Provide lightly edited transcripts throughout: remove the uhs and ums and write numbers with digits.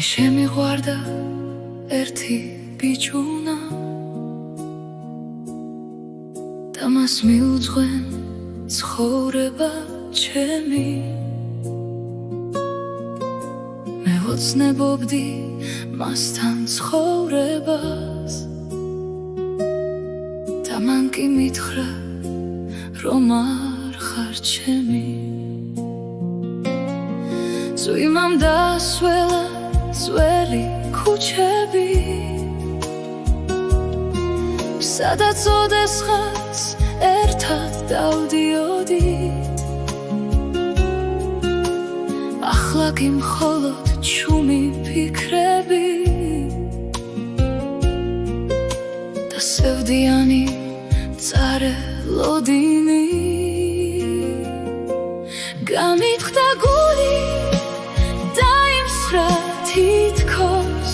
შემიყვარდა ერთი ბიჭუნა და მას მიუძღვენ ცხოვრება ჩემი მე ოცნებობდი მასთან ცხოვრებას და მან კი მითხრა რომ არ ხარ ჩემი ზույმამ დასველა ძველი ქუჩები სადაც ოდესღაც ერთად დავდიოდით ახლა კი მხოლოდ ჩუმი ფიქრები და სევდიანი წარელოდინი გამიტყდა გული დაიმსხვრა თითქოს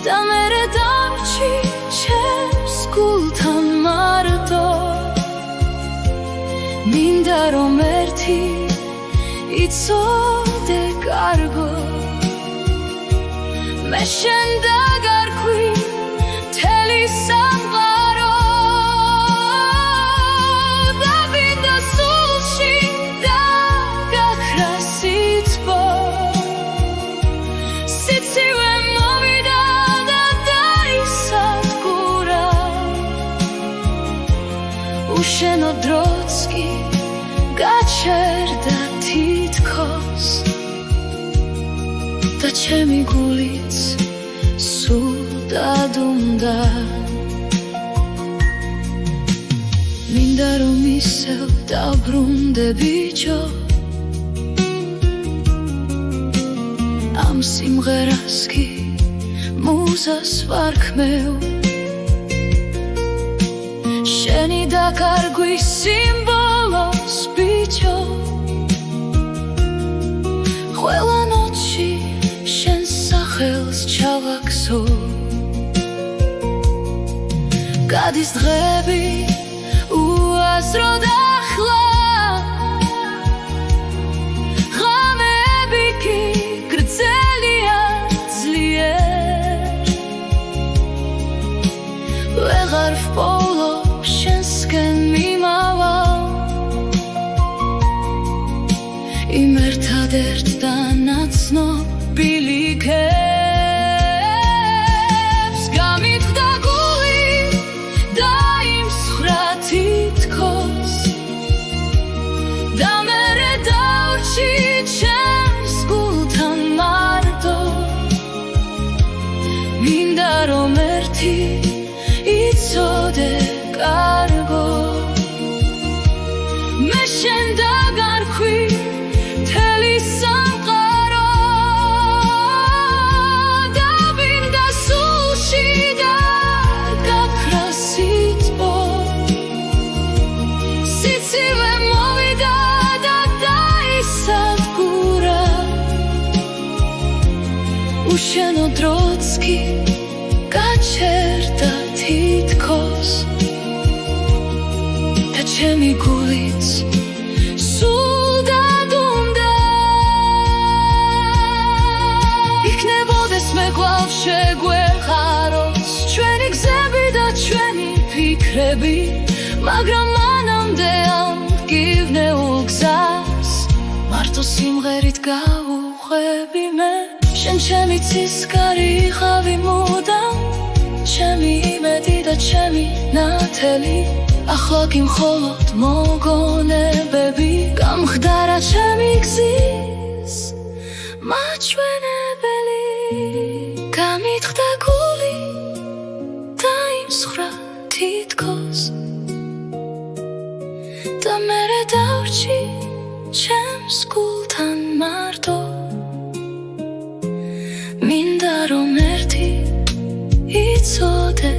და მერე დამრჩი ჩემს გულთან მარტო მინდა რომ ერთი იცოდე კარგო მე შენ დაგარქვი მთელი სამყარო და მინდა სულში დაგაქრა სიცხო სიცივე მოვიდა და დაისადგურა უშენო დროც კი გაჩერდა თითქოს და ჩემი გულიც სულ დადუმდა მინდა რომ ისევ დავბრუნდე ბიჭო ამ სიმღერას კი მუზას ვარქმევ შენი დაკარგვის სიმბოლოს ბიჭო ყველა ნოთში შენს სახელს ჩავაქსო გადის დღები უაზროდ ახლა ღამეები კი გრძელია ძლიერ ვეღარ ვპოვლობ შენსკენ მიმავალ იმ ერთადერთ და ნაცნობ ბილიქებს გამიტყდა გული დაიმსხვრა თითქოს და მერე დავრჩი ჩემს გულთან მარტო მინდა რომ ერთი იცოდე კარგო მე შენ დაგარქვი მთელი სამყარო და მინდა სულში დაგაქრა სიცხო სიცივე მოვიდა და დაისადგურა უშენო დროც კი გაჩერდა თითქოს და ჩემი გულიც სულ დადუმდა იქნებოდეს მე კვლავ შეგვეხაროს ჩვენი გზები და ჩვენი ფიქრები მაგრამ მანამდე ამ მტკივნეულ გზას მარტო სიმღერით გავუხვები მე შენ ჩემი ცისკარი ხავი მუდამ ჩემი იმედი და ჩემი ნათელი ახლა კი მხოლოდ მოგონებები გამხდარა ჩემი გზის მაჩვენებელი გამიტყდა გული დაიმსხვრა თითქოს და მერე დავრჩი ჩემს გულთან მარტო მინდა რომ ერთი იცოდე